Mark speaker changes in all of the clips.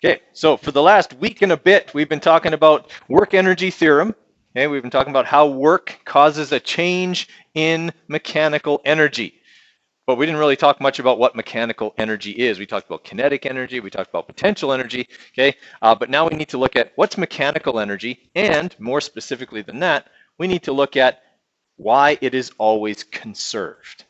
Speaker 1: Okay, so for the last week and a bit, we've been talking about work energy theorem. Okay, we've been talking about how work causes a change in mechanical energy. But we didn't really talk much about what mechanical energy is. We talked about kinetic energy, we talked about potential energy, okay? But now we need to look at what's mechanical energy, and more specifically than that, we need to look at why it is always conserved.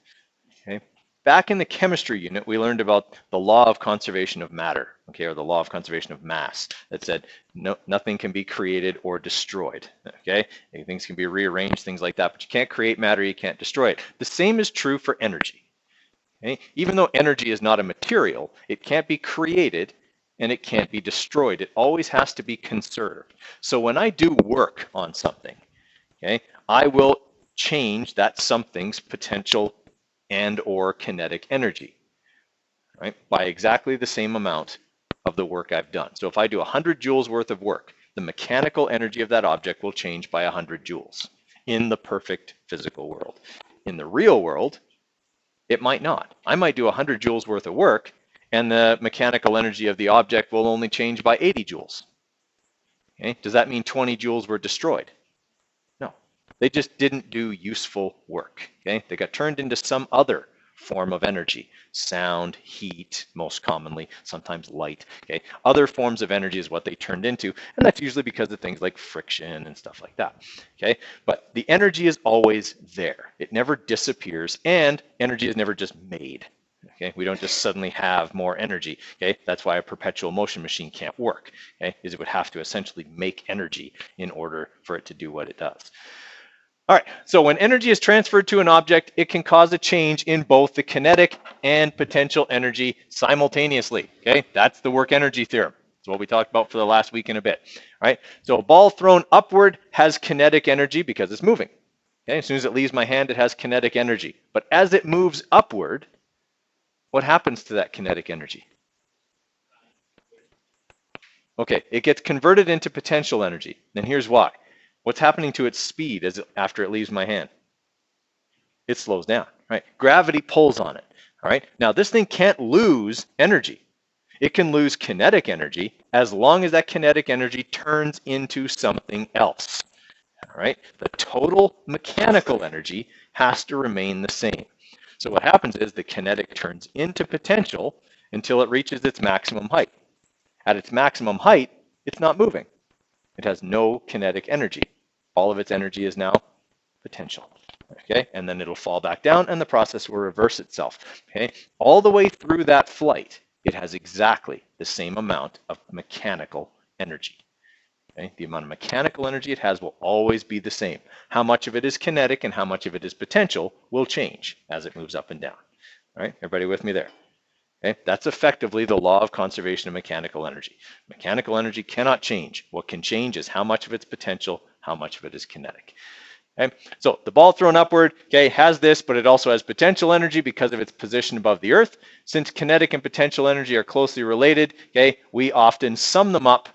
Speaker 1: Okay. Back in the chemistry unit, we learned about the law of conservation of matter, okay, or the law of conservation of mass, that said nothing can be created or destroyed, okay? Things can be rearranged, things like that, but you can't create matter, you can't destroy it. The same is true for energy. Okay? Even though energy is not a material, it can't be created and it can't be destroyed. It always has to be conserved. So when I do work on something, okay, I will change that something's potential and or kinetic energy, right, by exactly the same amount of the work I've done. So if I do 100 joules worth of work, the mechanical energy of that object will change by 100 joules in the perfect physical world. In the real world, it might not. I might do 100 joules worth of work and the mechanical energy of the object will only change by 80 joules. Okay? Does that mean 20 joules were destroyed? No. They just didn't do useful work. Okay? They got turned into some other form of energy. Sound, heat, most commonly, sometimes light. Okay? Other forms of energy is what they turned into, and that's usually because of things like friction and stuff like that. Okay? But the energy is always there. It never disappears, and energy is never just made. Okay, we don't just suddenly have more energy. Okay, that's why a perpetual motion machine can't work. Okay, is it would have to essentially make energy in order for it to do what it does. All right, so when energy is transferred to an object, it can cause a change in both the kinetic and potential energy simultaneously. Okay, that's the work energy theorem. That's what we talked about for the last week and a bit. All right, so a ball thrown upward has kinetic energy because it's moving. Okay, as soon as it leaves my hand, it has kinetic energy. But as it moves upward, what happens to that kinetic energy? Okay, it gets converted into potential energy. And here's why. What's happening to its speed after it leaves my hand? It slows down, right? Gravity pulls on it, all right? Now, this thing can't lose energy. It can lose kinetic energy as long as that kinetic energy turns into something else, all right? The total mechanical energy has to remain the same. So what happens is the kinetic turns into potential until it reaches its maximum height. At its maximum height, it's not moving. It has no kinetic energy. All of its energy is now potential. Okay, and then it'll fall back down and the process will reverse itself. Okay, all the way through that flight, it has exactly the same amount of mechanical energy. Okay, the amount of mechanical energy it has will always be the same. How much of it is kinetic and how much of it is potential will change as it moves up and down. All right, everybody with me there? Okay, that's effectively the law of conservation of mechanical energy. Mechanical energy cannot change. What can change is how much of it's potential, how much of it is kinetic. Okay, so the ball thrown upward, okay, has this, but it also has potential energy because of its position above the Earth. Since kinetic and potential energy are closely related, okay, we often sum them up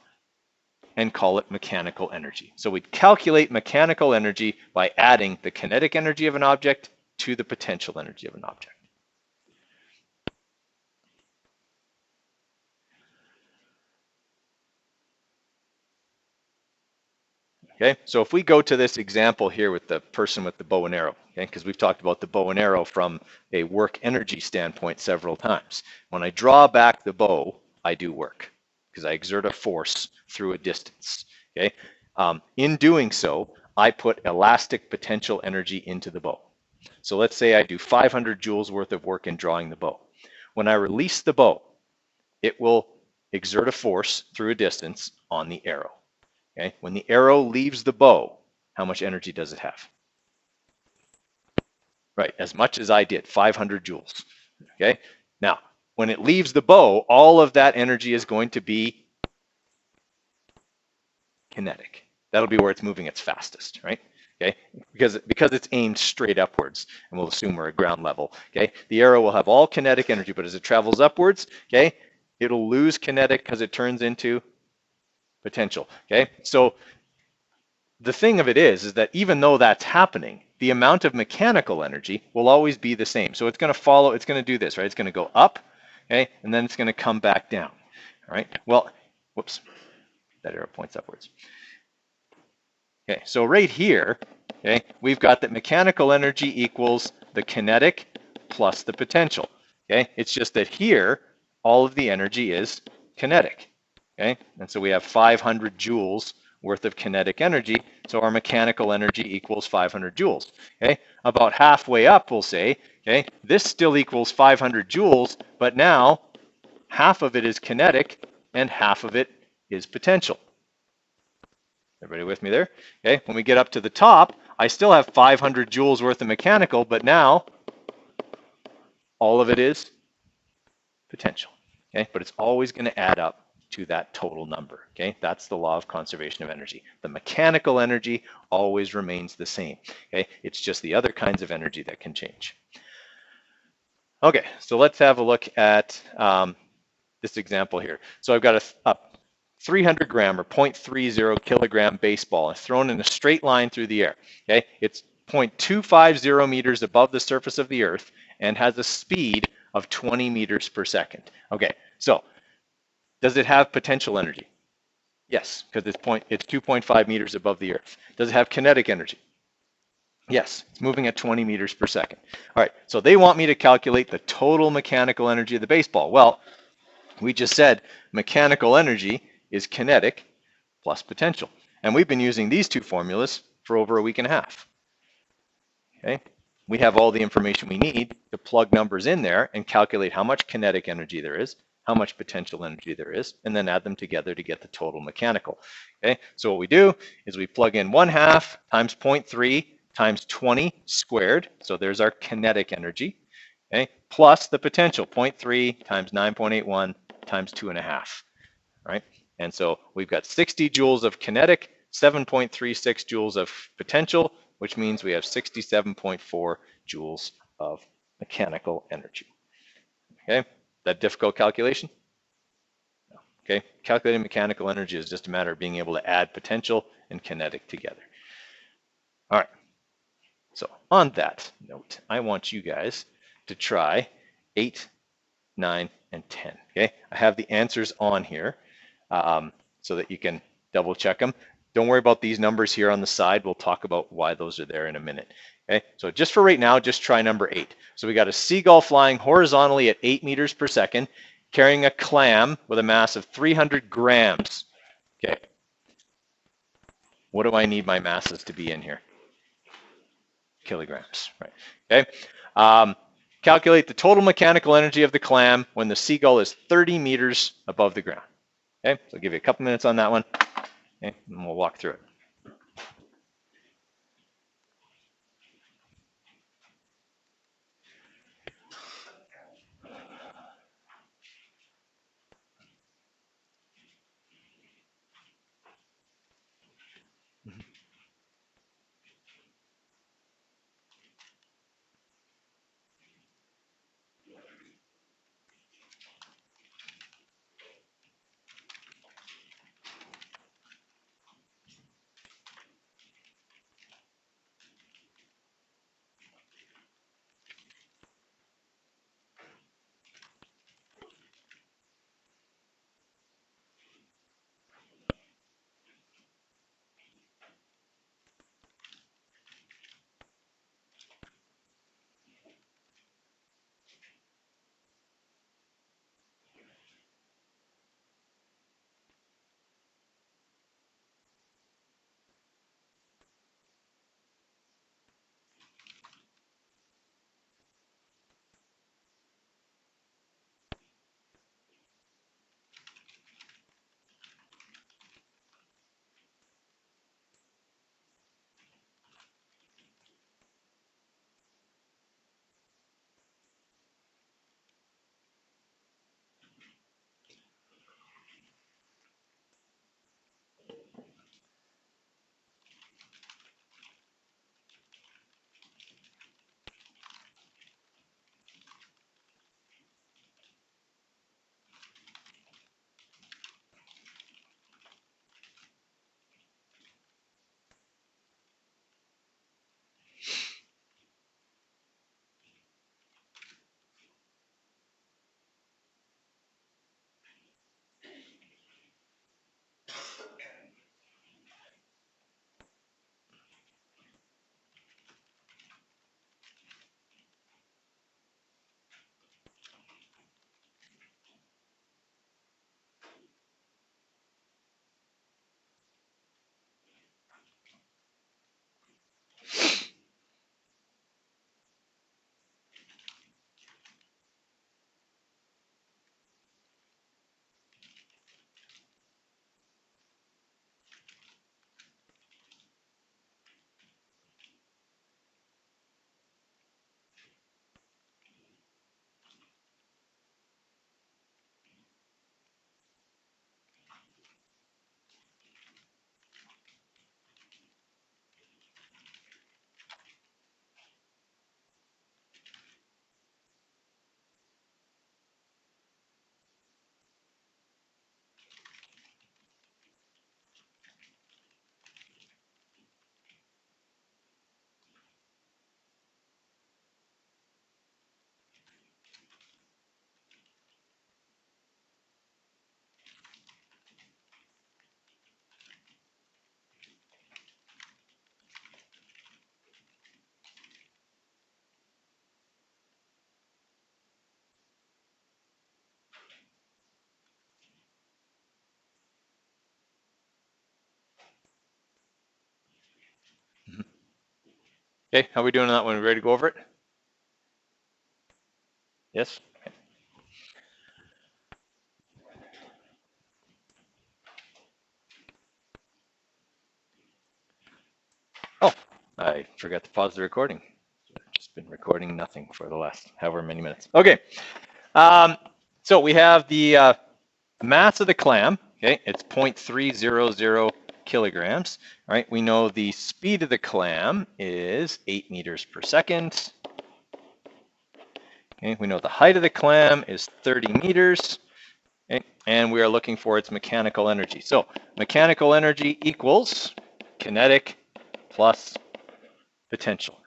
Speaker 1: and call it mechanical energy. So we calculate mechanical energy by adding the kinetic energy of an object to the potential energy of an object. Okay, so if we go to this example here with the person with the bow and arrow, okay, because we've talked about the bow and arrow from a work energy standpoint several times. When I draw back the bow, I do work because I exert a force through a distance. Okay, in doing so, I put elastic potential energy into the bow. So let's say I do 500 joules worth of work in drawing the bow. When I release the bow, it will exert a force through a distance on the arrow. Okay, when the arrow leaves the bow, how much energy does it have? Right, as much as I did, 500 joules. Okay, now when it leaves the bow, all of that energy is going to be kinetic. That'll be where it's moving its fastest, right? Okay, because it's aimed straight upwards, and we'll assume we're at ground level. Okay, the arrow will have all kinetic energy, but as it travels upwards, okay, it'll lose kinetic because it turns into potential. Okay, so the thing of it is that even though that's happening, the amount of mechanical energy will always be the same. So it's going to follow, it's going to do this, right? It's going to go up, okay, and then it's going to come back down. All right. Well, Whoops, that arrow points upwards. Okay, so right here, okay, we've got that mechanical energy equals the kinetic plus the potential. Okay, it's just that here, all of the energy is kinetic. Okay, and so we have 500 joules worth of kinetic energy, so our mechanical energy equals 500 joules. Okay, about halfway up, we'll say, okay, this still equals 500 joules, but now half of it is kinetic and half of it is potential. Everybody with me there? Okay, when we get up to the top, I still have 500 joules worth of mechanical, but now all of it is potential. Okay, but it's always going to add up to that total number. Okay, that's the law of conservation of energy. The mechanical energy always remains the same. Okay, it's just the other kinds of energy that can change. Okay, so let's have a look at this example here. So I've got a 300 gram or 0.30 kilogram baseball thrown in a straight line through the air. Okay, it's 0.250 meters above the surface of the earth and has a speed of 20 meters per second. Okay, so does it have potential energy? Yes, because it's 2.5 meters above the earth. Does it have kinetic energy? Yes, it's moving at 20 meters per second. All right, so they want me to calculate the total mechanical energy of the baseball. Well, we just said mechanical energy is kinetic plus potential. And we've been using these two formulas for over a week and a half. Okay, we have all the information we need to plug numbers in there and calculate how much kinetic energy there is, how much potential energy there is, and then add them together to get the total mechanical. Okay, so what we do is we plug in 1/2 times 0.3 times 20 squared, so there's our kinetic energy, okay, plus the potential, 0.3 times 9.81 times 2.5, right? And so we've got 60 joules of kinetic, 7.36 joules of potential, which means we have 67.4 joules of mechanical energy. Okay, that difficult calculation? No. Okay, calculating mechanical energy is just a matter of being able to add potential and kinetic together. All right, so on that note, I want you guys to try 8, 9, and 10. Okay, I have the answers on here so that you can double check them. Don't worry about these numbers here on the side. We'll talk about why those are there in a minute. Okay, so just for right now, just try number 8. So we got a seagull flying horizontally at 8 meters per second, carrying a clam with a mass of 300 grams. Okay, what do I need my masses to be in here? Kilograms, right? Okay. Calculate the total mechanical energy of the clam when the seagull is 30 meters above the ground. Okay, so I'll give you a couple minutes on that one, okay, and we'll walk through it. Okay, how are we doing on that one? We ready to go over it? Yes? Okay. Oh, I forgot to pause the recording. Just been recording nothing for the last however many minutes. Okay, so we have the mass of the clam. Okay, it's 0.300 kilograms. All right, we know the speed of the clam is 8 meters per second. Okay, we know the height of the clam is 30 meters. Okay, and we are looking for its mechanical energy. So mechanical energy equals kinetic plus potential.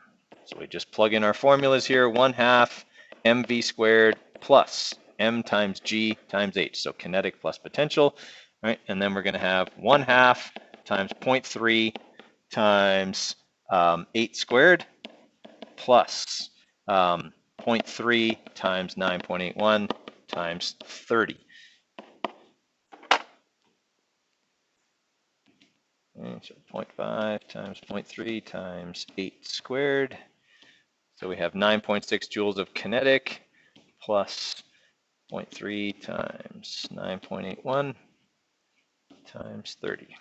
Speaker 1: So we just plug in our formulas here, 1/2 mv squared plus m times g times h. So kinetic plus potential, right? And then we're going to have 1/2 times 0.3 times 8 squared plus 0.3 times 9.81 times 30. Okay, so 0.5 times 0.3 times 8 squared. So we have 9.6 joules of kinetic plus 0.3 times 9.81 times 30.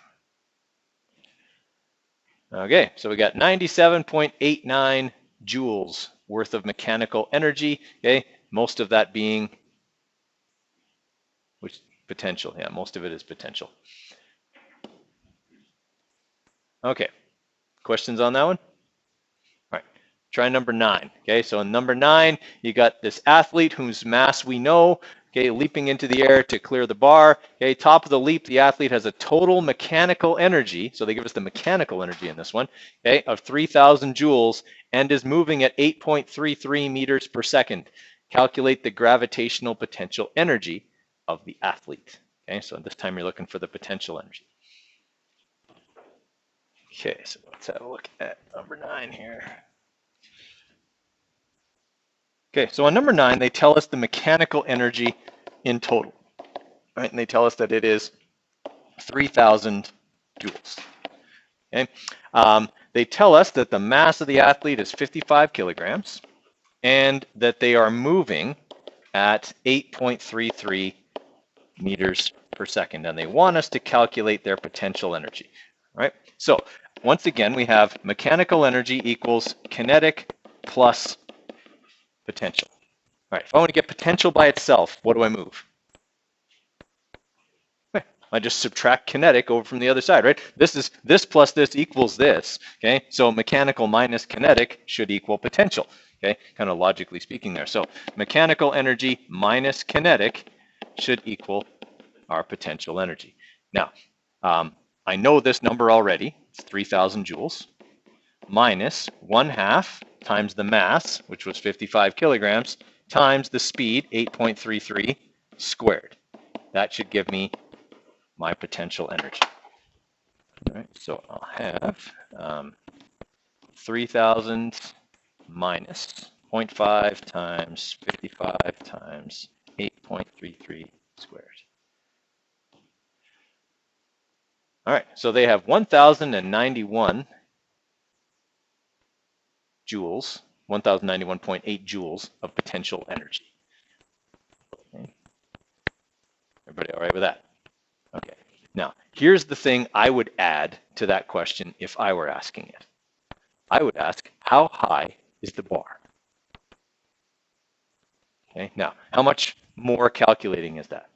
Speaker 1: Okay, so we got 97.89 joules worth of mechanical energy. Okay, most of that being which potential. Yeah, most of it is potential. Okay, questions on that one? All right, try number 9. Okay, so in number 9, you got this athlete whose mass we know. Okay, leaping into the air to clear the bar. Okay, top of the leap, the athlete has a total mechanical energy. So they give us the mechanical energy in this one. Okay, of 3,000 joules and is moving at 8.33 meters per second. Calculate the gravitational potential energy of the athlete. Okay, so this time you're looking for the potential energy. Okay, so let's have a look at number 9 here. Okay, so on number 9, they tell us the mechanical energy in total, right? And they tell us that it is 3,000 joules. Okay, they tell us that the mass of the athlete is 55 kilograms and that they are moving at 8.33 meters per second, and they want us to calculate their potential energy, right? So once again, we have mechanical energy equals kinetic plus potential. All right, if I want to get potential by itself, what do I move? I just subtract kinetic over from the other side, right? This plus this equals this, okay? So mechanical minus kinetic should equal potential, okay? Kind of logically speaking there. So mechanical energy minus kinetic should equal our potential energy. Now, I know this number already. It's 3,000 joules minus 1/2 times the mass, which was 55 kilograms, times the speed, 8.33 squared. That should give me my potential energy. All right, so I'll have 3,000 minus 0.5 times 55 times 8.33 squared. All right, so they have 1,091 joules, 1,091.8 joules of potential energy. Okay. Everybody all right with that? Okay. Now, here's the thing I would add to that question if I were asking it. I would ask, how high is the bar? Okay. Now, how much more calculating is that?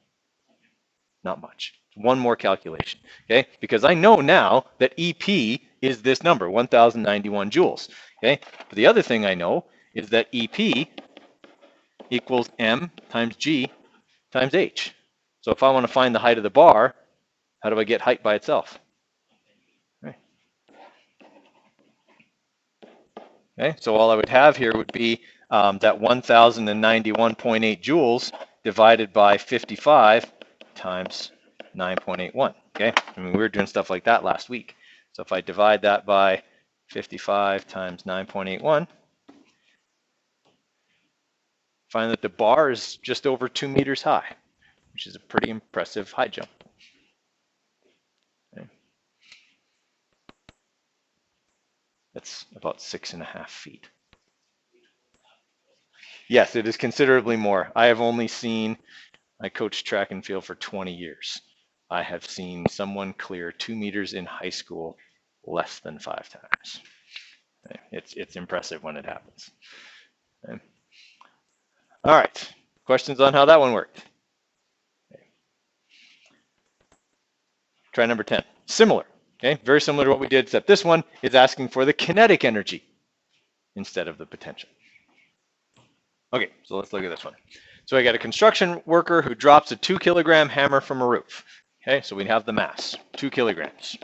Speaker 1: Not much. One more calculation. Okay. Because I know now that EP is this number, 1,091 joules. Okay. But the other thing I know is that EP equals M times G times H. So if I want to find the height of the bar, how do I get height by itself? Okay, so all I would have here would be that 1,091.8 joules divided by 55 times 9.81. Okay, I mean, we were doing stuff like that last week. So if I divide that by 55 times 9.81, find that the bar is just over 2 meters high, which is a pretty impressive high jump. Okay. That's about 6.5 feet. Yes, it is considerably more. I have only seen, I coached track and field for 20 years. I have seen someone clear 2 meters in high school less than 5 times. It's impressive when it happens. Okay. All right, questions on how that one worked? Okay. Try number 10. Similar, okay, very similar to what we did, except this one is asking for the kinetic energy instead of the potential. Okay, so let's look at this one. So I got a construction worker who drops a 2-kilogram hammer from a roof. Okay, so we have the mass, 2 kilograms.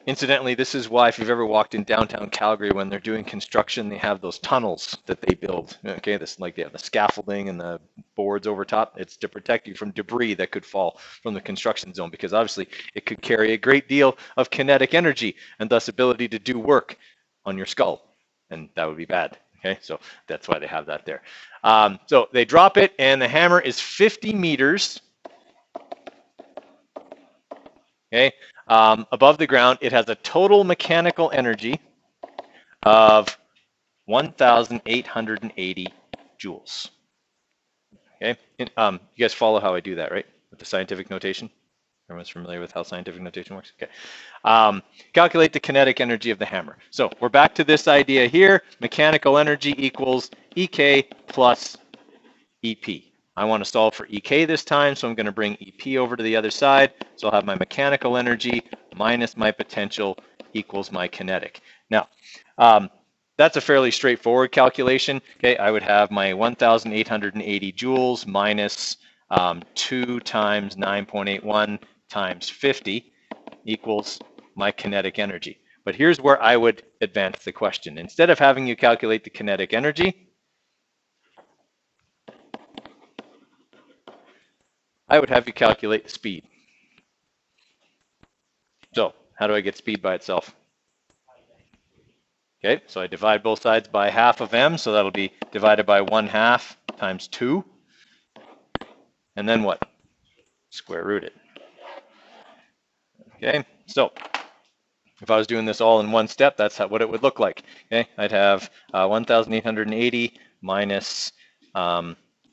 Speaker 1: Incidentally, this is why if you've ever walked in downtown Calgary when they're doing construction, they have those tunnels that they build. Okay, this like they have the scaffolding and the boards over top. It's to protect you from debris that could fall from the construction zone, because obviously it could carry a great deal of kinetic energy and thus ability to do work on your skull, and that would be bad. Okay, so that's why they have that there. So they drop it, and the hammer is 50 meters. Okay, above the ground. It has a total mechanical energy of 1,880 joules. Okay, you guys follow how I do that, right? With the scientific notation. Everyone's familiar with how scientific notation works? Okay. Calculate the kinetic energy of the hammer. So we're back to this idea here. Mechanical energy equals EK plus EP. I want to solve for EK this time, so I'm going to bring EP over to the other side. So I'll have my mechanical energy minus my potential equals my kinetic. Now, that's a fairly straightforward calculation. Okay, I would have my 1,880 joules minus 2 times 9.81 times 50 equals my kinetic energy. But here's where I would advance the question. Instead of having you calculate the kinetic energy, I would have you calculate the speed. So how do I get speed by itself? Okay, so I divide both sides by half of m, so that'll be divided by 1/2 times 2. And then what? Square root it. Okay, so if I was doing this all in one step, that's what it would look like. Okay, I'd have 1,880 minus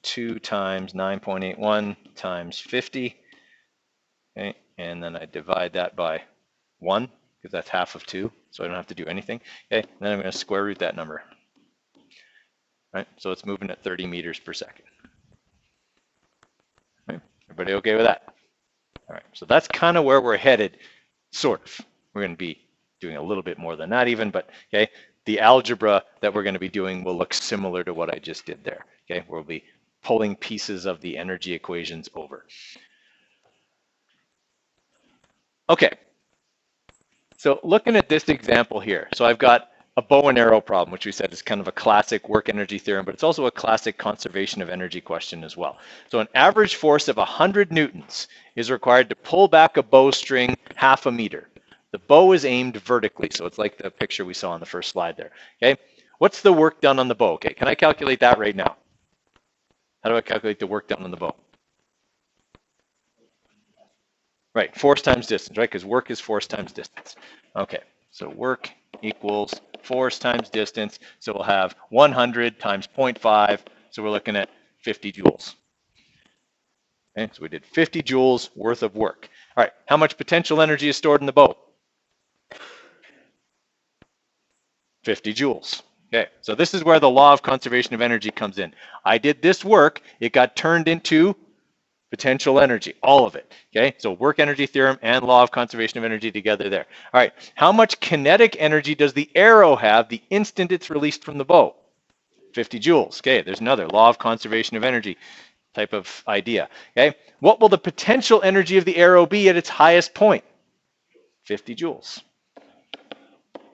Speaker 1: 2 times 9.81 times 50. Okay, and then I divide that by 1, because that's half of 2, so I don't have to do anything. Okay, and then I'm going to square root that number. Right, so it's moving at 30 meters per second. Right, everybody okay with that? All right, so that's kind of where we're headed, sort of. We're going to be doing a little bit more than that even, but okay, the algebra that we're going to be doing will look similar to what I just did there. Okay, we'll be pulling pieces of the energy equations over. Okay, so looking at this example here, so I've got a bow and arrow problem, which we said is kind of a classic work energy theorem, but it's also a classic conservation of energy question as well. So an average force of 100 newtons is required to pull back a bowstring 1/2 meter. The bow is aimed vertically, so it's like the picture we saw on the first slide there. Okay, what's the work done on the bow? Okay, can I calculate that right now? How do I calculate the work done on the bow? Right, force times distance, right? Because work is force times distance. Okay, so work equals force times distance. So we'll have 100 times 0.5. So we're looking at 50 joules. Okay, so we did 50 joules worth of work. All right, how much potential energy is stored in the bow? 50 joules. Okay, so this is where the law of conservation of energy comes in. I did this work, it got turned into potential energy, all of it. Okay, so work energy theorem and law of conservation of energy together there. All right, how much kinetic energy does the arrow have the instant it's released from the bow? 50 joules. Okay, there's another law of conservation of energy type of idea. Okay, what will the potential energy of the arrow be at its highest point? 50 joules.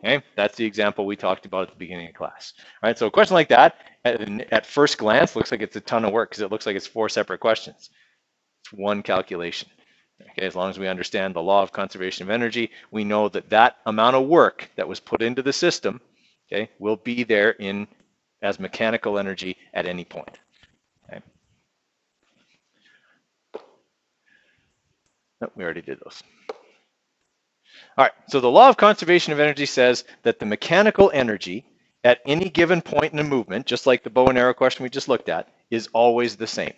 Speaker 1: Okay, that's the example we talked about at the beginning of class. All right, so a question like that, at first glance, looks like it's a ton of work because it looks like it's 4 separate questions. It's one calculation. Okay, as long as we understand the law of conservation of energy, we know that that amount of work that was put into the system, okay, will be there as mechanical energy at any point. Okay. Oh, we already did those. All right, so the law of conservation of energy says that the mechanical energy at any given point in a movement, just like the bow and arrow question we just looked at, is always the same.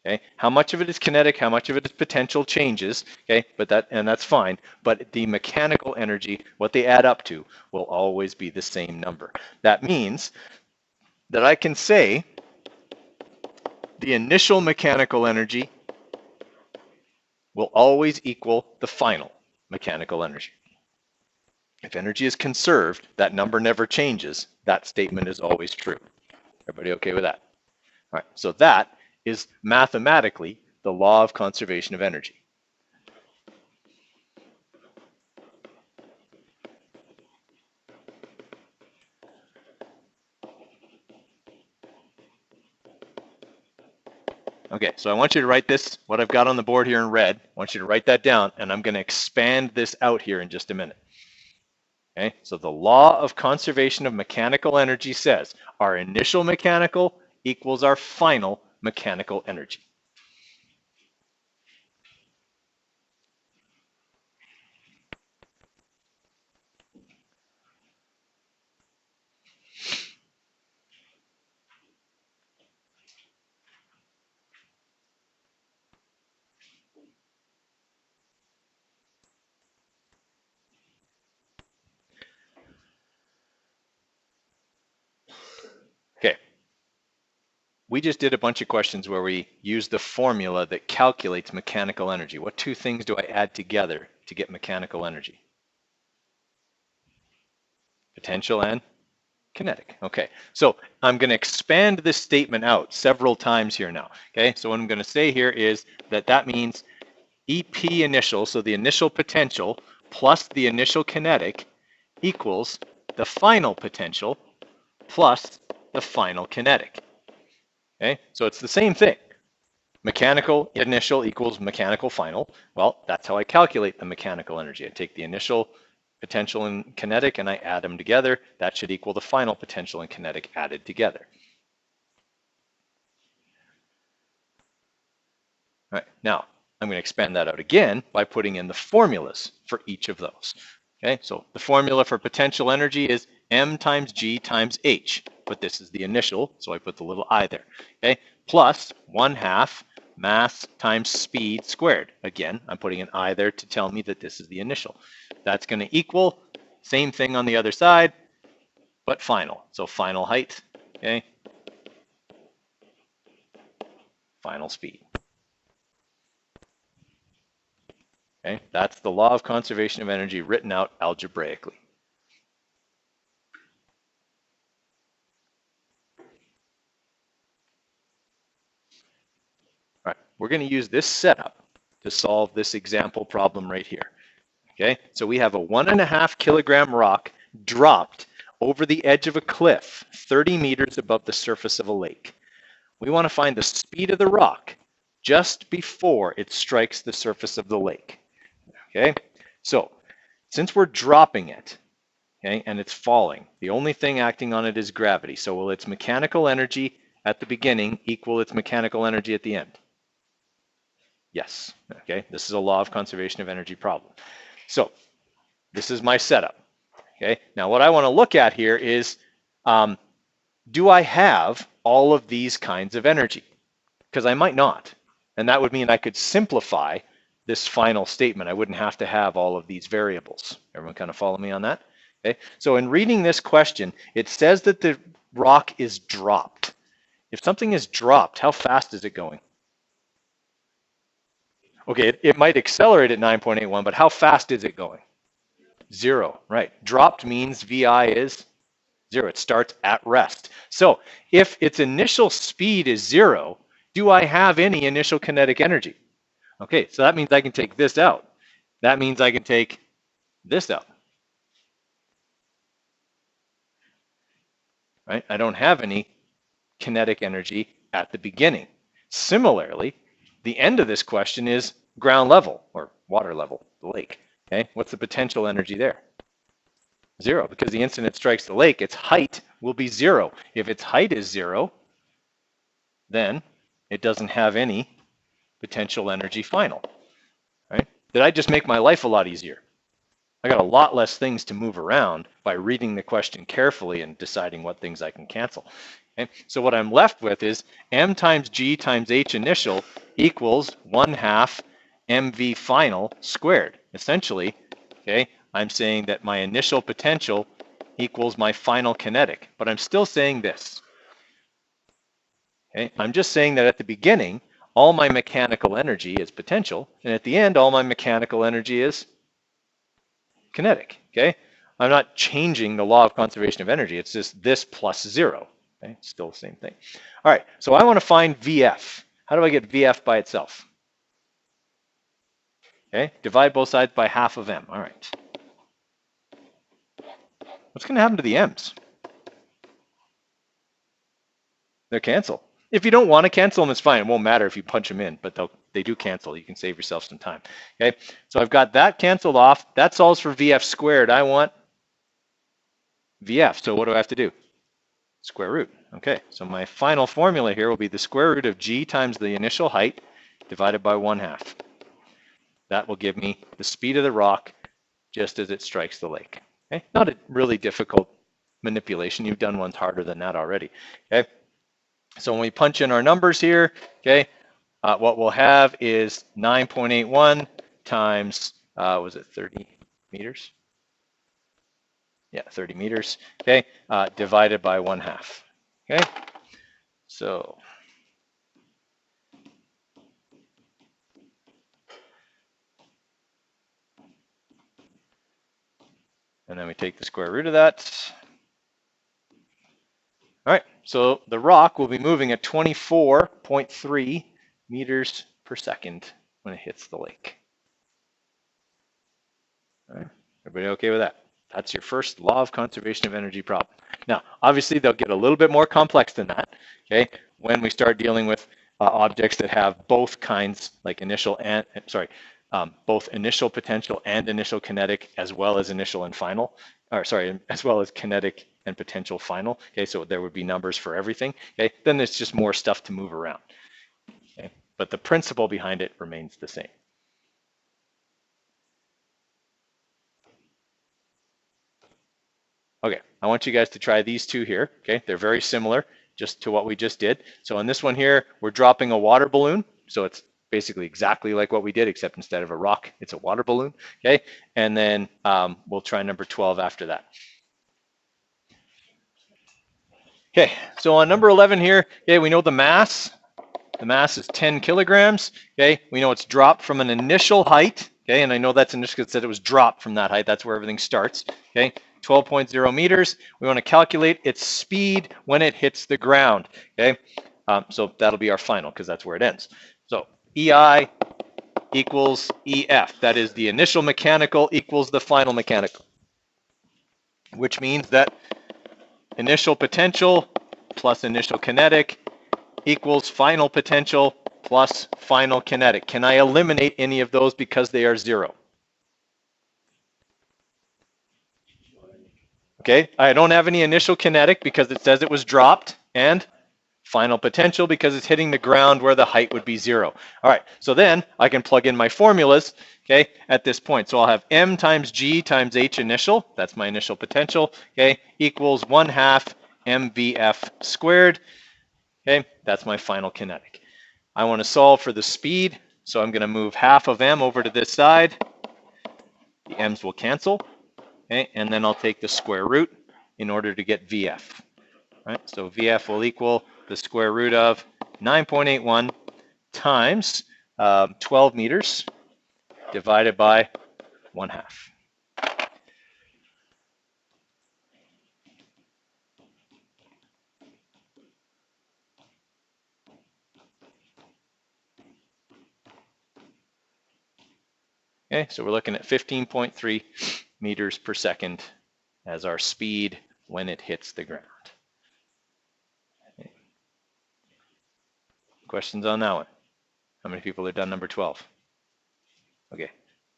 Speaker 1: Okay, how much of it is kinetic, how much of it is potential changes, okay, that's fine, but the mechanical energy, what they add up to, will always be the same number. That means that I can say the initial mechanical energy will always equal the final mechanical energy. If energy is conserved, that number never changes. That statement is always true. Everybody okay with that? All right, so that is mathematically the law of conservation of energy. Okay, so I want you to write this, what I've got on the board here in red, I want you to write that down, and I'm going to expand this out here in just a minute. Okay, so the law of conservation of mechanical energy says our initial mechanical equals our final mechanical energy. Okay, we just did a bunch of questions where we used the formula that calculates mechanical energy. What two things do I add together to get mechanical energy? Potential and kinetic. Okay, so I'm going to expand this statement out several times here now. Okay, so what I'm going to say here is that means EP initial, so the initial potential plus the initial kinetic equals the final potential plus the final kinetic. Okay, so it's the same thing. Mechanical initial equals mechanical final. Well, that's how I calculate the mechanical energy. I take the initial potential and kinetic and I add them together. That should equal the final potential and kinetic added together. All right, now I'm going to expand that out again by putting in the formulas for each of those. Okay, so the formula for potential energy is m times g times h, but this is the initial, so I put the little I there. Okay, plus 1/2 mass times speed squared. Again, I'm putting an I there to tell me that this is the initial. That's going to equal, same thing on the other side, but final. So final height, okay, final speed. Okay, that's the law of conservation of energy written out algebraically. All right, we're going to use this setup to solve this example problem right here. Okay, so we have a 1.5 kilogram rock dropped over the edge of a cliff 30 meters above the surface of a lake. We want to find the speed of the rock just before it strikes the surface of the lake. Okay, so since we're dropping it, okay, and it's falling, the only thing acting on it is gravity. So will its mechanical energy at the beginning equal its mechanical energy at the end? Yes. Okay, this is a law of conservation of energy problem. So this is my setup. Okay, now what I want to look at here is, do I have all of these kinds of energy? Because I might not. And that would mean I could simplify this final statement. I wouldn't have to have all of these variables. Everyone kind of follow me on that? Okay, so in reading this question, it says that the rock is dropped. If something is dropped, how fast is it going? Okay, it might accelerate at 9.81, but how fast is it going? 0, right. Dropped means VI is 0. It starts at rest. So if its initial speed is 0, do I have any initial kinetic energy? Okay, so that means I can take this out. That means I can take this out. Right? I don't have any kinetic energy at the beginning. Similarly, the end of this question is ground level or water level, the lake. Okay, what's the potential energy there? 0, because the instant it strikes the lake, its height will be 0. If its height is 0, then it doesn't have any potential energy final. Right? Did I just make my life a lot easier? I got a lot less things to move around by reading the question carefully and deciding what things I can cancel. Okay? So what I'm left with is m times g times h initial equals 1/2 mv final squared. Essentially, okay, I'm saying that my initial potential equals my final kinetic, but I'm still saying this. Okay? I'm just saying that at the beginning, all my mechanical energy is potential, and at the end, all my mechanical energy is kinetic. Okay? I'm not changing the law of conservation of energy. It's just this plus 0. Okay? Still the same thing. All right, so I want to find VF. How do I get VF by itself? Okay, divide both sides by 1/2 of m. All right. What's going to happen to the m's? They'll cancel. If you don't want to cancel them, it's fine. It won't matter if you punch them in, but they do cancel. You can save yourself some time. Okay, so I've got that canceled off. That solves for VF squared. I want VF. So what do I have to do? Square root. Okay, so my final formula here will be the square root of g times the initial height divided by 1/2. That will give me the speed of the rock just as it strikes the lake. Okay, not a really difficult manipulation. You've done ones harder than that already. Okay. So when we punch in our numbers here, okay, what we'll have is 9.81 times, was it 30 meters? Yeah, 30 meters, okay, divided by 1/2, okay? So, and then we take the square root of that. All right, so the rock will be moving at 24.3 meters per second when it hits the lake. All right, everybody okay with that? That's your first law of conservation of energy problem. Now, obviously, they'll get a little bit more complex than that, okay, when we start dealing with objects that have both kinds, like both initial potential and initial kinetic, as well as initial and final, as well as kinetic and potential final. Okay, so there would be numbers for everything. Okay, then there's just more stuff to move around. Okay, but the principle behind it remains the same. Okay, I want you guys to try these two here. Okay, they're very similar just to what we just did. So in this one here, we're dropping a water balloon. So it's basically exactly like what we did, except instead of a rock, it's a water balloon. Okay, and then we'll try number 12 after that. Okay, so on number 11 here, okay, we know the mass. The mass is 10 kilograms. Okay, we know it's dropped from an initial height. Okay, and I know that's initial because it said it was dropped from that height. That's where everything starts. Okay, 12.0 meters. We want to calculate its speed when it hits the ground. Okay, so that'll be our final because that's where it ends. So EI equals EF. That is the initial mechanical equals the final mechanical, which means that initial potential plus initial kinetic equals final potential plus final kinetic. Can I eliminate any of those because they are 0? Okay, I don't have any initial kinetic because it says it was dropped, and final potential because it's hitting the ground where the height would be 0. All right, so then I can plug in my formulas, okay, at this point. So I'll have m times g times h initial, that's my initial potential, okay, equals 1/2 mvf squared. Okay, that's my final kinetic. I want to solve for the speed, so I'm going to move 1/2 of m over to this side. The m's will cancel, okay, and then I'll take the square root in order to get VF. Right, so VF will equal the square root of 9.81 times 12 meters divided by 1/2. Okay, so we're looking at 15.3 meters per second as our speed when it hits the ground. Okay. Questions on that one? How many people have done number 12? Okay,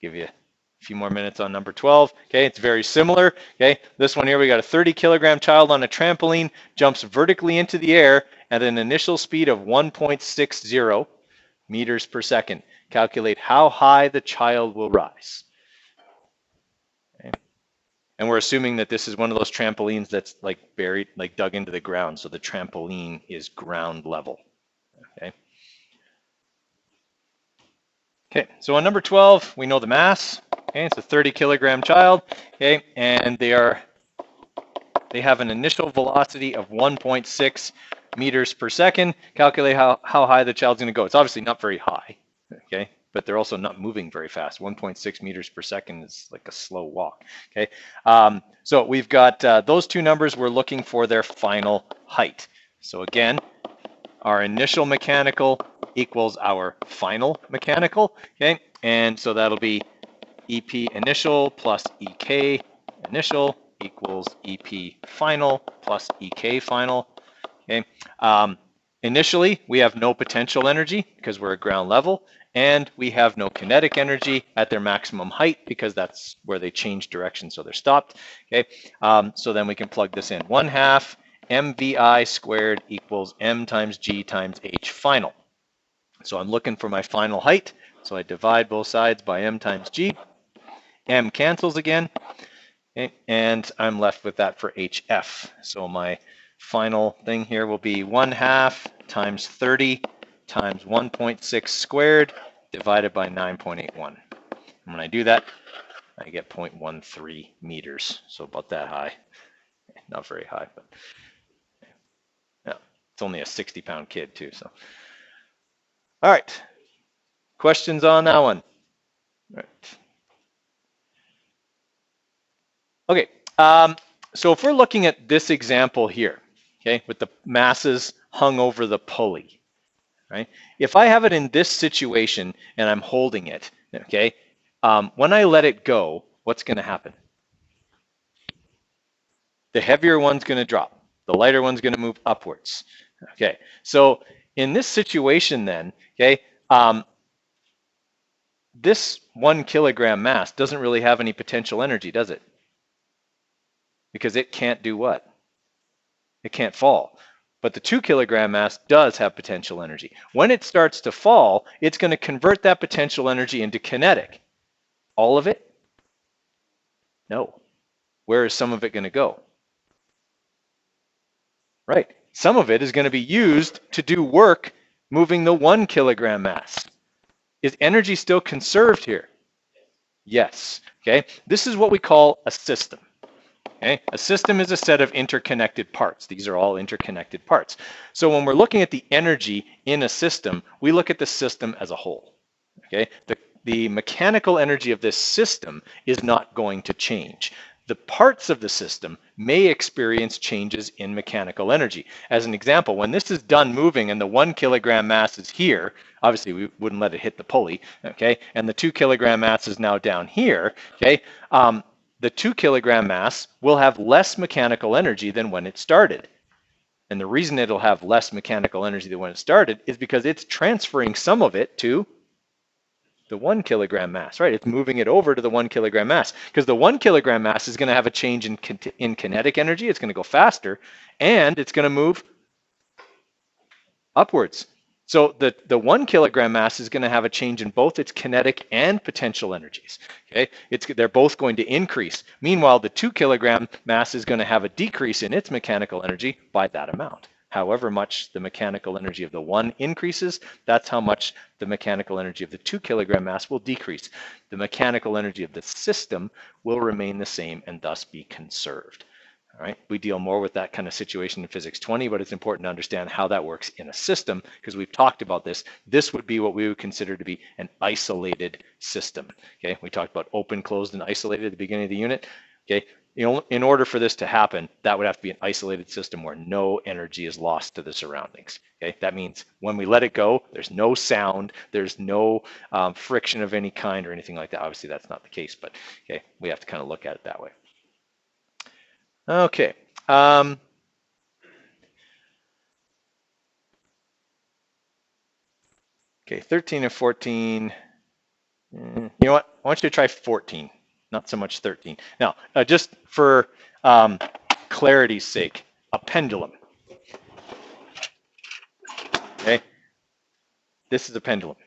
Speaker 1: give you a few more minutes on number 12. Okay, it's very similar. Okay, this one here, we got a 30-kilogram child on a trampoline, jumps vertically into the air at an initial speed of 1.60 meters per second. Calculate how high the child will rise. And we're assuming that this is one of those trampolines that's like buried, like dug into the ground. So the trampoline is ground level. Okay. Okay, so on number 12, we know the mass. Okay, it's a 30-kilogram child. Okay, and they have an initial velocity of 1.6 meters per second. Calculate how high the child's going to go. It's obviously not very high. Okay, but they're also not moving very fast. 1.6 meters per second is like a slow walk. Okay, so we've got those two numbers. We're looking for their final height. So again, our initial mechanical equals our final mechanical, okay? And so that'll be EP initial plus EK initial equals EP final plus EK final, okay? Initially, we have no potential energy because we're at ground level, and we have no kinetic energy at their maximum height because that's where they change direction, so they're stopped, okay? So then we can plug this in. 1/2 mvi squared equals m times g times h final. So I'm looking for my final height. So I divide both sides by m times g. M cancels again. Okay, and I'm left with that for hf. So my final thing here will be 1/2 times 30 times 1.6 squared divided by 9.81. And when I do that, I get 0.13 meters. So about that high. Not very high, but it's only a 60-pound kid too. So, all right. Questions on that one? All right. Okay. So if we're looking at this example here, okay, with the masses hung over the pulley, right? If I have it in this situation and I'm holding it, okay, when I let it go, what's going to happen? The heavier one's going to drop. The lighter one's going to move upwards. Okay, so in this situation then, okay, this 1 kilogram mass doesn't really have any potential energy, does it? Because it can't do what? It can't fall. But the 2 kilogram mass does have potential energy. When it starts to fall, it's going to convert that potential energy into kinetic. All of it? No. Where is some of it going to go? Right. Some of it is going to be used to do work moving the 1 kilogram mass. Is energy still conserved here? Yes. Okay. This is what we call a system. Okay. A system is a set of interconnected parts. These are all interconnected parts. So when we're looking at the energy in a system, we look at the system as a whole. Okay. The mechanical energy of this system is not going to change. The parts of the system may experience changes in mechanical energy. As an example, when this is done moving and the 1 kilogram mass is here, obviously we wouldn't let it hit the pulley, okay? And the 2 kilogram mass is now down here, okay? The 2 kilogram mass will have less mechanical energy than when it started. And the reason it'll have less mechanical energy than when it started is because it's transferring some of it to the 1 kilogram mass, right? It's moving it over to the 1 kilogram mass because the 1 kilogram mass is going to have a change in kinetic energy. It's going to go faster and it's going to move upwards. So the 1 kilogram mass is going to have a change in both its kinetic and potential energies. Okay, they're both going to increase. Meanwhile, the 2 kilogram mass is going to have a decrease in its mechanical energy by that amount. However much the mechanical energy of the 1 increases, that's how much the mechanical energy of the 2 kilogram mass will decrease. The mechanical energy of the system will remain the same and thus be conserved. All right, we deal more with that kind of situation in Physics 20, but it's important to understand how that works in a system because we've talked about this. This would be what we would consider to be an isolated system. Okay, we talked about open, closed, and isolated at the beginning of the unit. Okay, in order for this to happen, that would have to be an isolated system where no energy is lost to the surroundings. Okay, that means when we let it go, there's no sound, there's no friction of any kind or anything like that. Obviously, that's not the case, but okay, we have to kind of look at it that way. Okay. Okay, 13 and 14. You know what? I want you to try 14, not so much 13. Now, just for clarity's sake, a pendulum. Okay, this is a pendulum.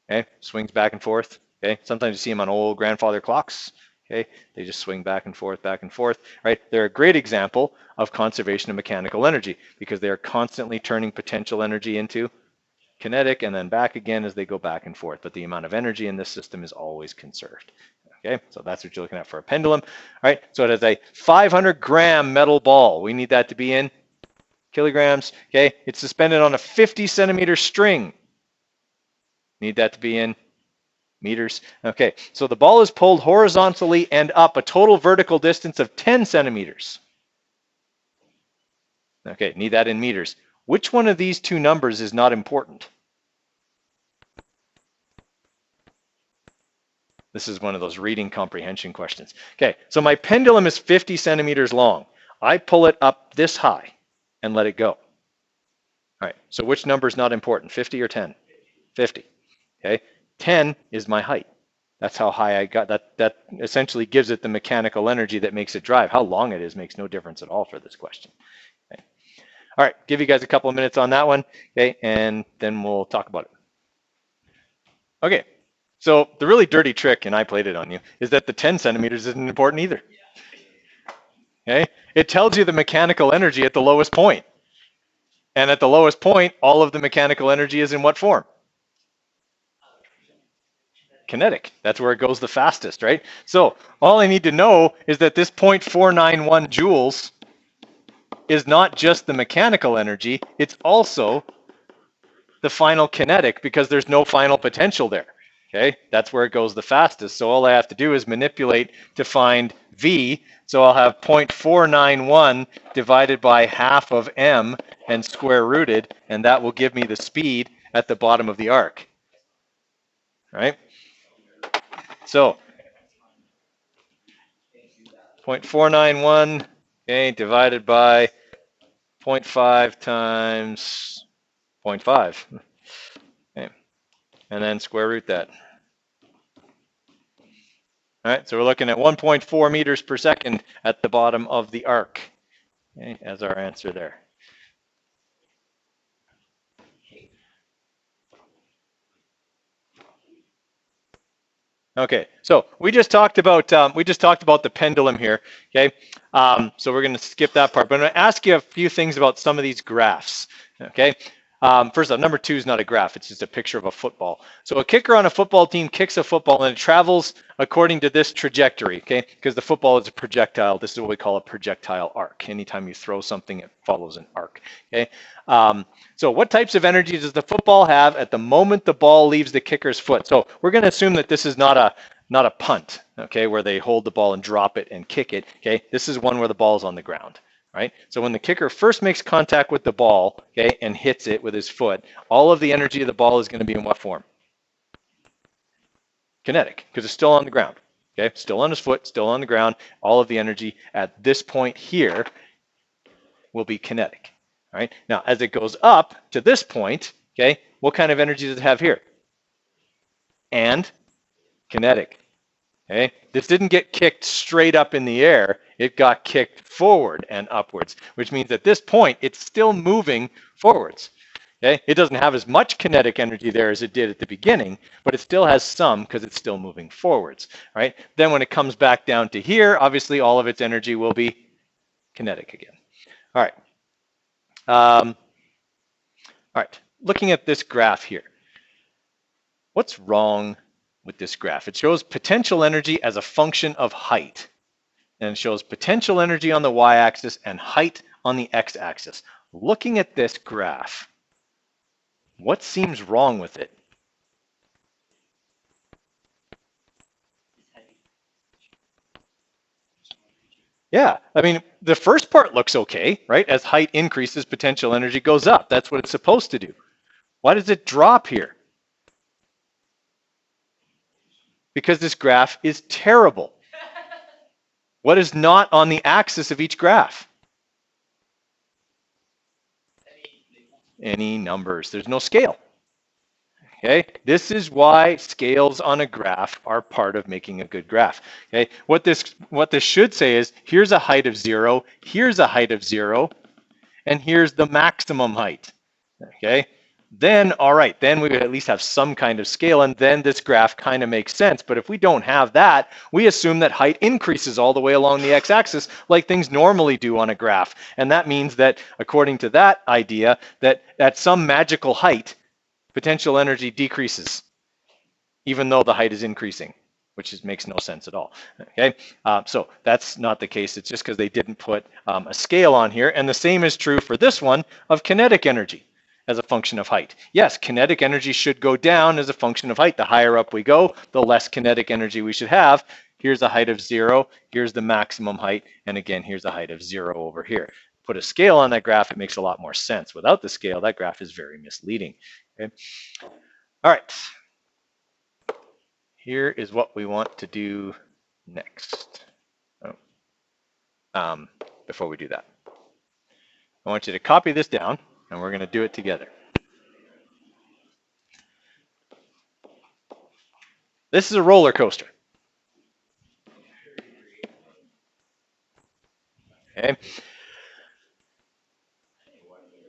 Speaker 1: Okay, swings back and forth. Okay, sometimes you see them on old grandfather clocks. Okay, they just swing back and forth, right? They're a great example of conservation of mechanical energy because they are constantly turning potential energy into kinetic and then back again as they go back and forth. But the amount of energy in this system is always conserved. Okay, so that's what you're looking at for a pendulum. All right, so it has a 500-gram metal ball. We need that to be in kilograms. Okay, it's suspended on a 50-centimeter string. Need that to be in meters. Okay, so the ball is pulled horizontally and up a total vertical distance of 10 centimeters. Okay, need that in meters. Which one of these two numbers is not important? This is one of those reading comprehension questions. Okay, so my pendulum is 50 centimeters long. I pull it up this high and let it go. All right, so which number is not important, 50 or 10? 50. Okay, 10 is my height. That's how high I got. That essentially gives it the mechanical energy that makes it drive. How long it is makes no difference at all for this question. Okay. All right, give you guys a couple of minutes on that one, okay, and then we'll talk about it. Okay, so the really dirty trick, and I played it on you, is that the 10 centimeters isn't important either. Okay, it tells you the mechanical energy at the lowest point. And at the lowest point, all of the mechanical energy is in what form? Kinetic. That's where it goes the fastest, right? So all I need to know is that this 0.491 joules is not just the mechanical energy, it's also the final kinetic because there's no final potential there. Okay, that's where it goes the fastest. So all I have to do is manipulate to find V. So I'll have 0.491 divided by half of m and square rooted, and that will give me the speed at the bottom of the arc. Right? So 0.491, okay, divided by 0.5 times 0.5. Okay. And then square root that. All right, so we're looking at 1.4 meters per second at the bottom of the arc, okay, as our answer there. Okay, so we just talked about the pendulum here. Okay, so we're going to skip that part, but I'm going to ask you a few things about some of these graphs. Okay, first off, number 2 is not a graph; it's just a picture of a football. So a kicker on a football team kicks a football and it travels according to this trajectory. Okay, because the football is a projectile. This is what we call a projectile arc. Anytime you throw something, it follows an arc. Okay. So what types of energy does the football have at the moment the ball leaves the kicker's foot? So we're going to assume that this is not a punt, okay, where they hold the ball and drop it and kick it. Okay, this is one where the ball is on the ground, right? So when the kicker first makes contact with the ball, okay, and hits it with his foot, all of the energy of the ball is going to be in what form? Kinetic, because it's still on the ground. Okay, still on his foot, still on the ground. All of the energy at this point here will be kinetic. All right. Now, as it goes up to this point, okay, what kind of energy does it have here? And kinetic. Okay. This didn't get kicked straight up in the air. It got kicked forward and upwards, which means at this point, it's still moving forwards. Okay. It doesn't have as much kinetic energy there as it did at the beginning, but it still has some because it's still moving forwards. Right. Then when it comes back down to here, obviously all of its energy will be kinetic again. All right. All right, looking at this graph here. What's wrong with this graph? It shows potential energy as a function of height. And it shows potential energy on the y-axis and height on the x-axis. Looking at this graph, what seems wrong with it? Yeah, I mean, the first part looks okay, right? As height increases, potential energy goes up. That's what it's supposed to do. Why does it drop here? Because this graph is terrible. What is not on the axis of each graph? Any numbers. There's no scale. Okay, this is why scales on a graph are part of making a good graph. Okay, what this should say is here's a height of 0, here's a height of 0, and here's the maximum height. Okay, then all right, then we would at least have some kind of scale, and then this graph kind of makes sense. But if we don't have that, we assume that height increases all the way along the x-axis like things normally do on a graph. And that means that according to that idea, that at some magical height, potential energy decreases, even though the height is increasing, which makes no sense at all. Okay, so that's not the case. It's just because they didn't put a scale on here. And the same is true for this one of kinetic energy as a function of height. Yes, kinetic energy should go down as a function of height. The higher up we go, the less kinetic energy we should have. Here's a height of 0. Here's the maximum height. And again, here's a height of 0 over here. Put a scale on that graph, it makes a lot more sense. Without the scale, that graph is very misleading. Okay. All right. Here is what we want to do next. Before we do that, I want you to copy this down, and we're going to do it together. This is a roller coaster. Okay.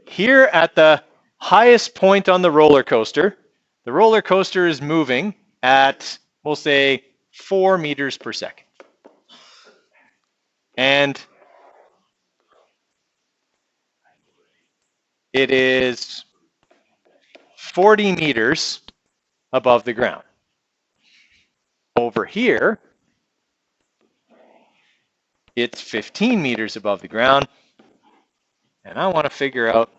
Speaker 1: Here at the highest point on the roller coaster is moving at, we'll say, 4 meters per second. And it is 40 meters above the ground. Over here, it's 15 meters above the ground. And I want to figure out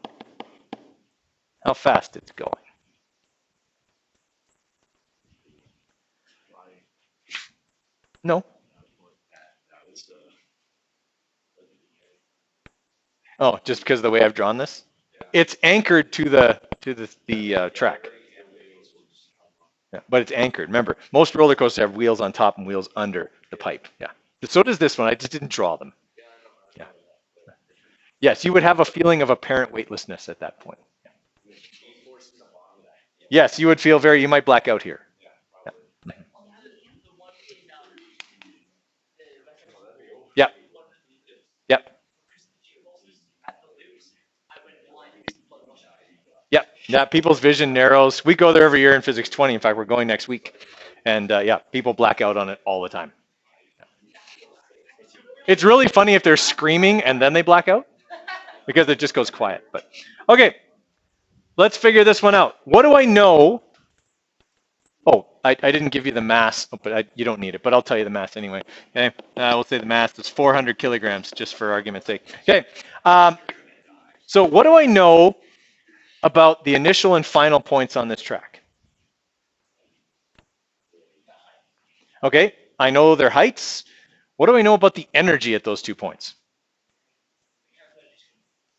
Speaker 1: how fast it's going. No. Oh, just because of the way I've drawn this? It's anchored to the track. Yeah, but it's anchored. Remember, most roller coasters have wheels on top and wheels under the pipe. Yeah. So does this one. I just didn't draw them. Yeah. Yes, you would have a feeling of apparent weightlessness at that point. Yeah. Yes, you would feel you might black out here. Yeah. Yep. Yep. Yeah, people's vision narrows. We go there every year in Physics 20. In fact, we're going next week. And yeah, people black out on it all the time. It's really funny if they're screaming and then they black out, because it just goes quiet. But okay, let's figure this one out. What do I know? Oh, I didn't give you the mass, but you don't need it, but I'll tell you the mass anyway. Okay, we'll say the mass is 400 kilograms, just for argument's sake. Okay, so what do I know about the initial and final points on this track? Okay, I know their heights. What do I know about the energy at those 2 points?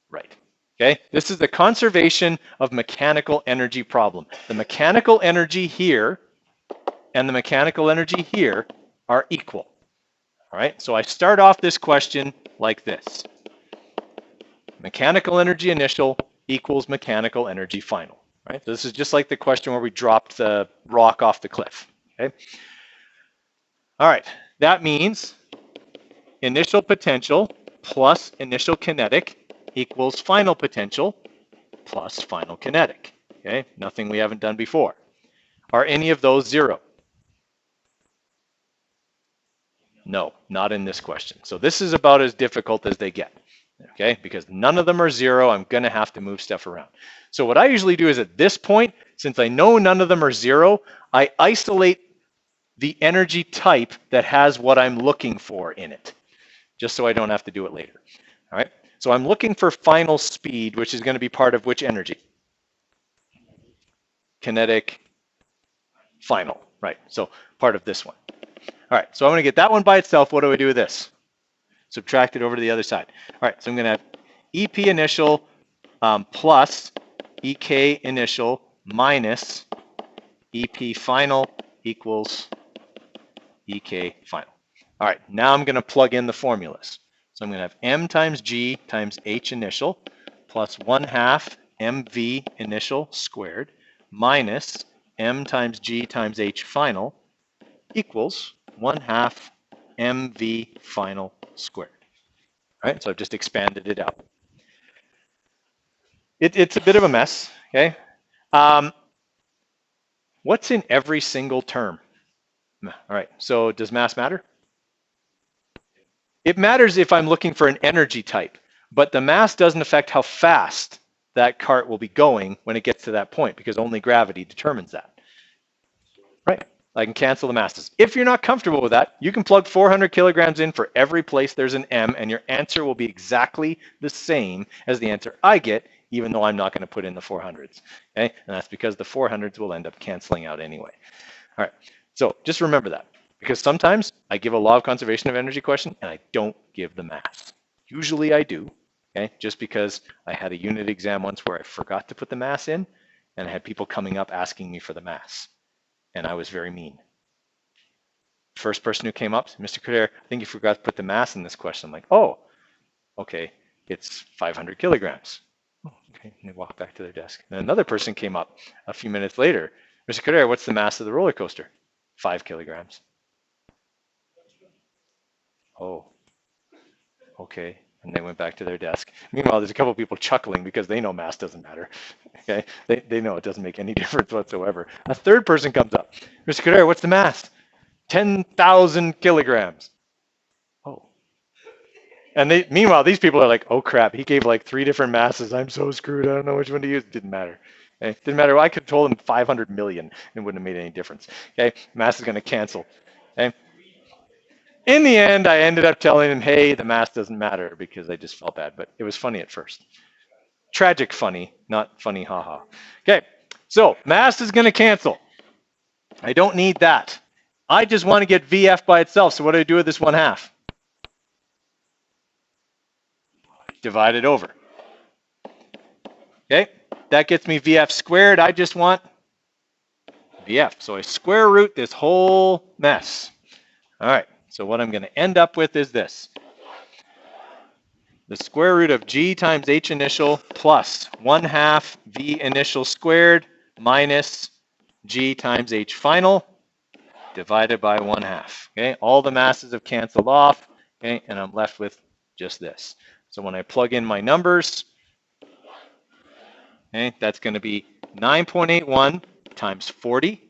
Speaker 1: Right. Okay, this is the conservation of mechanical energy problem. The mechanical energy here and the mechanical energy here are equal. All right, so I start off this question like this. Mechanical energy initial equals mechanical energy final. Right, so this is just like the question where we dropped the rock off the cliff. Okay. All right, that means initial potential plus initial kinetic equals final potential plus final kinetic. Okay, nothing we haven't done before. Are any of those 0? No, not in this question. So this is about as difficult as they get. Okay, because none of them are 0, I'm going to have to move stuff around. So what I usually do is at this point, since I know none of them are 0, I isolate the energy type that has what I'm looking for in it, just so I don't have to do it later. All right, so I'm looking for final speed, which is going to be part of which energy? Kinetic final, right? So part of this one. All right, so I'm going to get that one by itself. What do I do with this? Subtract it over to the other side. All right, so I'm going to have EP initial plus EK initial minus EP final equals EK final. All right, now I'm going to plug in the formulas. So I'm going to have M times G times H initial plus 1/2 MV initial squared minus M times G times H final equals 1/2 MV final squared. All right, so I've just expanded it out. It's a bit of a mess, okay? What's in every single term? All right, so does mass matter? It matters if I'm looking for an energy type, but the mass doesn't affect how fast that cart will be going when it gets to that point, because only gravity determines that. Right. I can cancel the masses. If you're not comfortable with that, you can plug 400 kilograms in for every place there's an M, and your answer will be exactly the same as the answer I get, even though I'm not going to put in the 400s. Okay, and that's because the 400s will end up canceling out anyway. All right, so just remember that, because sometimes I give a law of conservation of energy question and I don't give the mass. Usually I do, okay, just because I had a unit exam once where I forgot to put the mass in, and I had people coming up asking me for the mass. And I was very mean. First person who came up, Mr. Coderre, I think you forgot to put the mass in this question. I'm like, oh, okay, it's 500 kilograms. Oh, okay, and they walked back to their desk. And another person came up a few minutes later. Mr. Coderre, what's the mass of the roller coaster? 5 kilograms. Oh, okay. And they went back to their desk. Meanwhile, there's a couple of people chuckling because they know mass doesn't matter. Okay, they know it doesn't make any difference whatsoever. A third person comes up. Mr. Coderre, what's the mass? 10,000 kilograms. Oh. And meanwhile, these people are like, oh crap, he gave like 3 different masses. I'm so screwed. I don't know which one to use. Didn't matter. Okay? Didn't matter. I could have told him 500 million. It wouldn't have made any difference. Okay, mass is going to cancel. Okay. In the end, I ended up telling him, hey, the mass doesn't matter, because I just felt bad. But it was funny at first. Tragic funny, not funny haha. Okay, so mass is going to cancel. I don't need that. I just want to get VF by itself. So what do I do with this 1/2? Divide it over. Okay, that gets me VF squared. I just want VF. So I square root this whole mess. All right, so what I'm going to end up with is this. The square root of G times H initial plus 1/2 V initial squared minus G times H final divided by 1/2. Okay, all the masses have canceled off. Okay, and I'm left with just this. So when I plug in my numbers, okay, that's going to be 9.81 times 40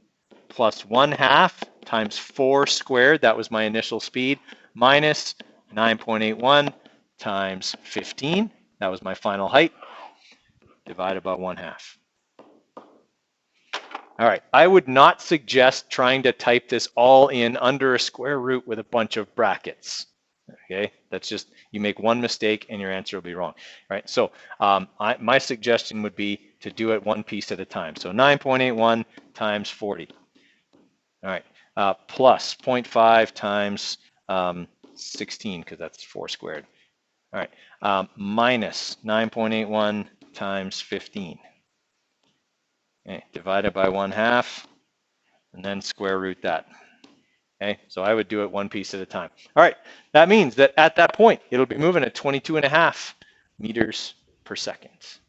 Speaker 1: plus 1/2 times 4 squared. That was my initial speed, minus 9.81 times 15. That was my final height, divided by 1/2. All right, I would not suggest trying to type this all in under a square root with a bunch of brackets. Okay, that's just, you make one mistake and your answer will be wrong. All right, so my suggestion would be to do it one piece at a time. So 9.81 times 40. All right, plus 0.5 times 16, because that's 4 squared. All right, minus 9.81 times 15. Okay, divided by 1/2, and then square root that. Okay, so I would do it one piece at a time. All right, that means that at that point, it'll be moving at 22.5 meters per second.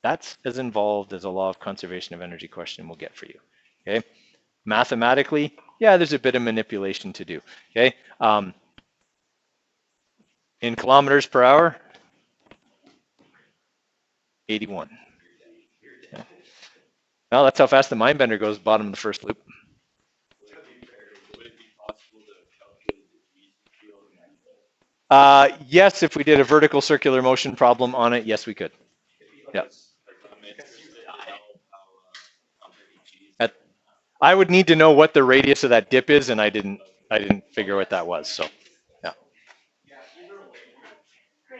Speaker 1: That's as involved as a law of conservation of energy question will get for you. Okay, mathematically, yeah, there's a bit of manipulation to do. Okay, in kilometers per hour, 81. Okay. Well, that's how fast the Mindbender goes, bottom of the first loop. Yes, if we did a vertical circular motion problem on it, yes, we could. Yeah. I would need to know what the radius of that dip is, and I didn't figure what that was. So